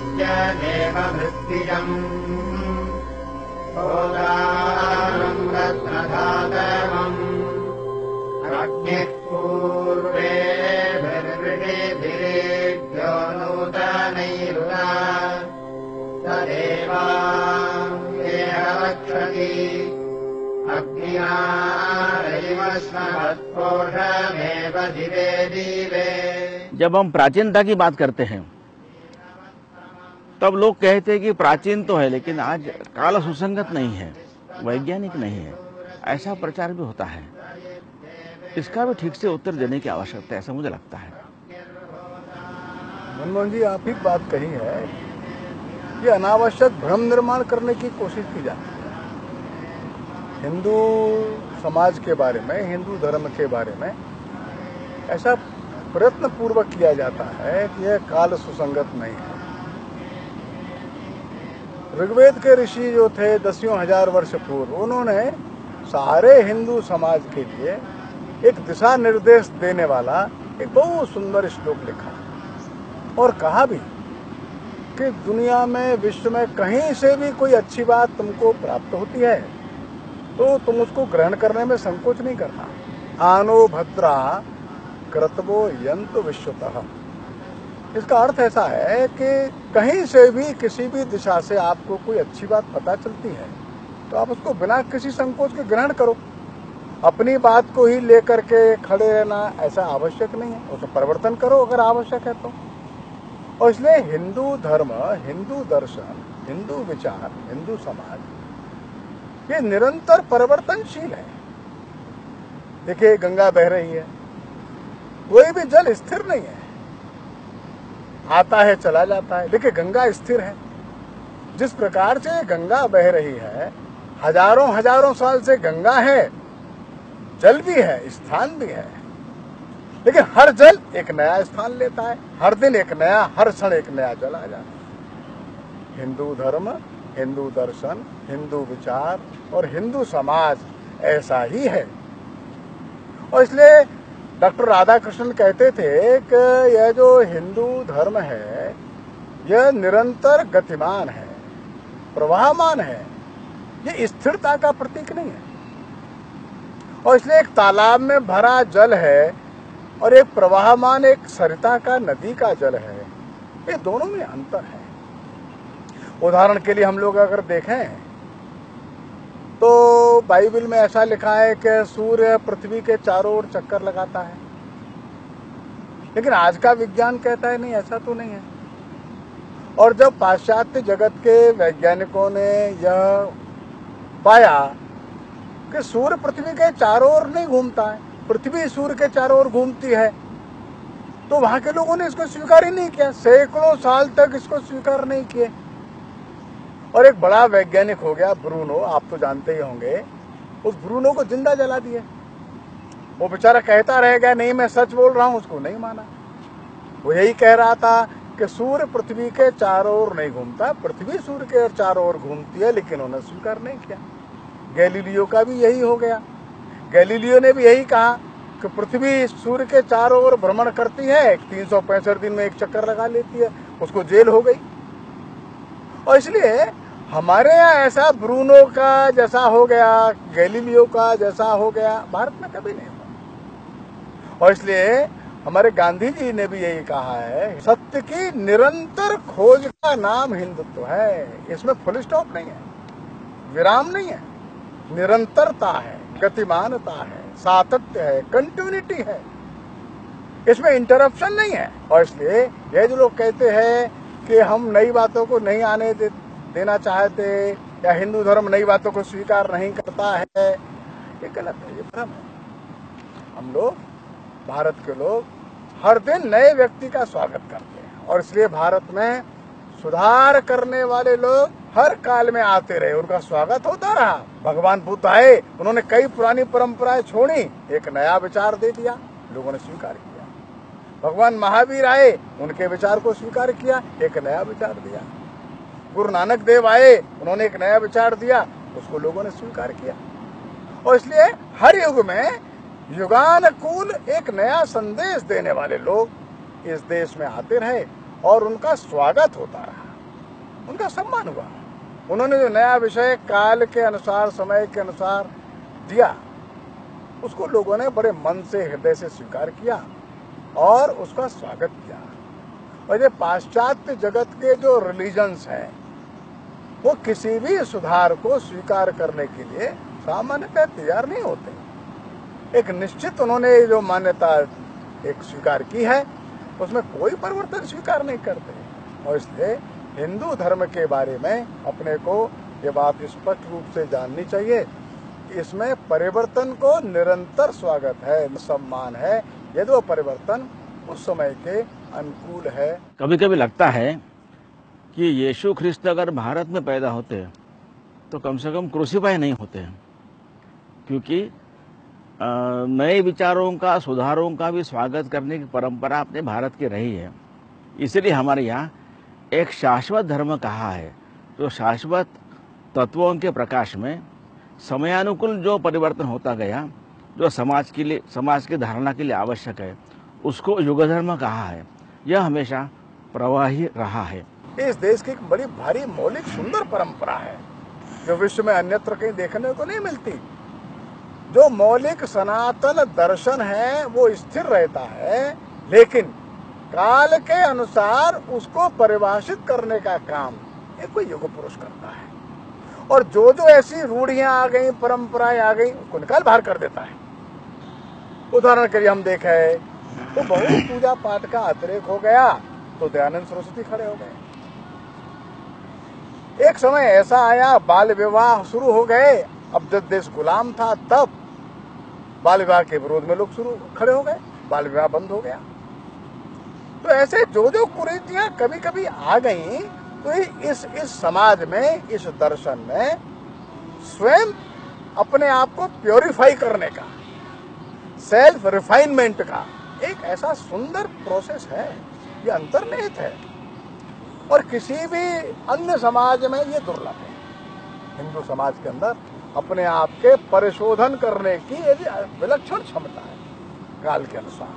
नित्यमेव मृत्युजम् भोगानं रत्नधातमम् अग्निः पूर्वेभिर्वृषिभिरेभ्यो नूतनैरुना तदेवाङ्गेह वक्षति अग्निनारैवस्मत्पोषमेव दिवे दिवे। जब हम प्राचीनता की बात करते हैं तब लोग कहते हैं कि प्राचीन तो है लेकिन आज काल सुसंगत नहीं है, वैज्ञानिक नहीं है, ऐसा प्रचार भी होता है। इसका भी ठीक से उत्तर देने की आवश्यकता है, ऐसा मुझे लगता है। मनमोहन जी, आप ही बात कही है कि अनावश्यक भ्रम निर्माण करने की कोशिश की जाती है। हिंदू समाज के बारे में, हिंदू धर्म के बारे में ऐसा प्रयत्न पूर्वक किया जाता है कि यह काल सुसंगत नहीं है। ऋग्वेद के ऋषि जो थे 10,000 वर्ष पूर्व, उन्होंने सारे हिंदू समाज के लिए एक दिशा निर्देश देने वाला एक बहुत सुंदर श्लोक लिखा और कहा भी कि दुनिया में, विश्व में कहीं से भी कोई अच्छी बात तुमको प्राप्त होती है तो तुम उसको ग्रहण करने में संकोच नहीं करना। आनो भद्रा कृतवो यंतु विश्वतः। इसका अर्थ ऐसा है कि कहीं से भी, किसी भी दिशा से आपको कोई अच्छी बात पता चलती है तो आप उसको बिना किसी संकोच के ग्रहण करो। अपनी बात को ही लेकर के खड़े रहना ऐसा आवश्यक नहीं है, उसको परिवर्तन करो अगर आवश्यक है तो। और इसलिए हिंदू धर्म, हिंदू दर्शन, हिंदू विचार, हिंदू समाज ये निरंतर परिवर्तनशील है। देखिए, गंगा बह रही है, कोई भी जल स्थिर नहीं है, आता है चला जाता है। देखिए, गंगा स्थिर है। जिस प्रकार से गंगा बह रही है, हजारों हजारों साल से गंगा है, जल भी है, स्थान भी है, लेकिन हर जल एक नया स्थान लेता है, हर दिन एक नया, हर क्षण एक नया जल आ जाता है। हिंदू धर्म, हिंदू दर्शन, हिंदू विचार और हिंदू समाज ऐसा ही है। और इसलिए डॉक्टर राधाकृष्णन कहते थे कि यह जो हिंदू धर्म है यह निरंतर गतिमान है, प्रवाहमान है, ये स्थिरता का प्रतीक नहीं है। और इसलिए एक तालाब में भरा जल है और एक प्रवाहमान, एक सरिता का, नदी का जल है, ये दोनों में अंतर है। उदाहरण के लिए हम लोग अगर देखें तो बाइबल में ऐसा लिखा है कि सूर्य पृथ्वी के चारों ओर चक्कर लगाता है, लेकिन आज का विज्ञान कहता है नहीं, ऐसा तो नहीं है। और जब पाश्चात्य जगत के वैज्ञानिकों ने यह पाया कि सूर्य पृथ्वी के चारों ओर नहीं घूमता है, पृथ्वी सूर्य के चारों ओर घूमती है, तो वहां के लोगों ने इसको स्वीकार ही नहीं किया। सैकड़ों साल तक इसको स्वीकार नहीं किए। और एक बड़ा वैज्ञानिक हो गया ब्रूनो, आप तो जानते ही होंगे, उस ब्रूनो को जिंदा जला दिया। वो बेचारा कहता रह गया नहीं मैं सच बोल रहा हूं, उसको नहीं माना। वो यही कह रहा था कि सूर्य पृथ्वी के चारों ओर नहीं घूमता, पृथ्वी सूर्य के चारों ओर घूमती है, लेकिन उन्होंने स्वीकार नहीं किया। गैलीलियो का भी यही हो गया। गैलीलियो ने भी यही कहा कि पृथ्वी सूर्य के चारों ओर भ्रमण करती है, 365 दिन में एक चक्कर लगा लेती है, उसको जेल हो गई। और इसलिए हमारे यहाँ ऐसा ब्रूनो का जैसा हो गया, गैलीलियो का जैसा हो गया, भारत में कभी नहीं हुआ। और इसलिए हमारे गांधी जी ने भी यही कहा है, सत्य की निरंतर खोज का नाम हिंदुत्व है। इसमें फुल स्टॉप नहीं है, विराम नहीं है, निरंतरता है, गतिमानता है, सातत्य है, कंटिन्यूटी है, इसमें इंटरप्शन नहीं है। और इसलिए ये जो लोग कहते हैं कि हम नई बातों को नहीं आने देना चाहते या हिंदू धर्म नई बातों को स्वीकार नहीं करता है, ये गलत है, ये भ्रम है। हम लोग, भारत के लोग हर दिन नए व्यक्ति का स्वागत करते हैं और इसलिए भारत में सुधार करने वाले लोग हर काल में आते रहे, उनका स्वागत होता रहा। भगवान बुद्ध आए, उन्होंने कई पुरानी परंपराएं छोड़ी, एक नया विचार दे दिया, लोगों ने स्वीकार किया। भगवान महावीर आए, उनके विचार को स्वीकार किया, एक नया विचार दिया। गुरु नानक देव आए, उन्होंने एक नया विचार दिया, उसको लोगों ने स्वीकार किया। और इसलिए हर युग में युगानुकूल एक नया संदेश देने वाले लोग इस देश में आते रहे और उनका स्वागत होता रहा। उनका सम्मान हुआ। उन्होंने जो नया विषय काल के अनुसार, समय के अनुसार दिया, उसको लोगों ने बड़े मन से, हृदय से स्वीकार किया और उसका स्वागत किया। और ये पाश्चात्य जगत के जो रिलीजन्स हैं, वो किसी भी सुधार को स्वीकार करने के लिए सामान्यतः तैयार नहीं होते। एक निश्चित उन्होंने जो मान्यता एक स्वीकार की है, उसमें कोई परिवर्तन स्वीकार नहीं करते। और इसलिए हिंदू धर्म के बारे में अपने को ये बात स्पष्ट रूप से जाननी चाहिए कि इसमें परिवर्तन को निरंतर स्वागत है, सम्मान है, यदि वो परिवर्तन उस समय के अनुकूल है। कभी कभी लगता है कि यीशु ख्रिस्त अगर भारत में पैदा होते तो कम से कम क्रूसीफाई नहीं होते, क्योंकि नए विचारों का, सुधारों का भी स्वागत करने की परंपरा अपने भारत की रही है। इसलिए हमारे यहाँ एक शाश्वत धर्म कहा है, जो शाश्वत तत्वों के प्रकाश में समयानुकूल जो परिवर्तन होता गया, जो समाज की धारणा के लिए आवश्यक है, उसको युग धर्म कहा है। यह हमेशा प्रवाही रहा है। इस देश की एक बड़ी भारी मौलिक सुंदर परंपरा है, जो विश्व में अन्यत्र कहीं देखने को नहीं मिलती। जो मौलिक सनातन दर्शन है वो स्थिर रहता है, लेकिन काल के अनुसार उसको परिभाषित करने का काम एक कोई युग पुरुष करता है। और जो जो ऐसी रूढ़ियां आ गई, परंपराएं आ गई, उसको निकाल बाहर कर देता है। उदाहरण के लिए हम देखे तो बहुत पूजा पाठ का अतिरेक हो गया तो दयानंद सरस्वती खड़े हो गए। एक समय ऐसा आया, बाल विवाह शुरू हो गए। अब जब देश गुलाम था तब बाल विवाह के विरोध में लोग खड़े हो गए, बाल विवाह बंद हो गया। तो ऐसे जो जो कुरीतियां कभी कभी आ गई, तो इस समाज में, इस दर्शन में स्वयं अपने आप को प्योरीफाई करने का, सेल्फ रिफाइनमेंट का एक ऐसा सुंदर प्रोसेस है, ये अंतर्निहित है और किसी भी अन्य समाज में ये दुर्लभ है। हिंदू समाज के अंदर अपने आप के परिशोधन करने की विलक्षण क्षमता है काल के अनुसार।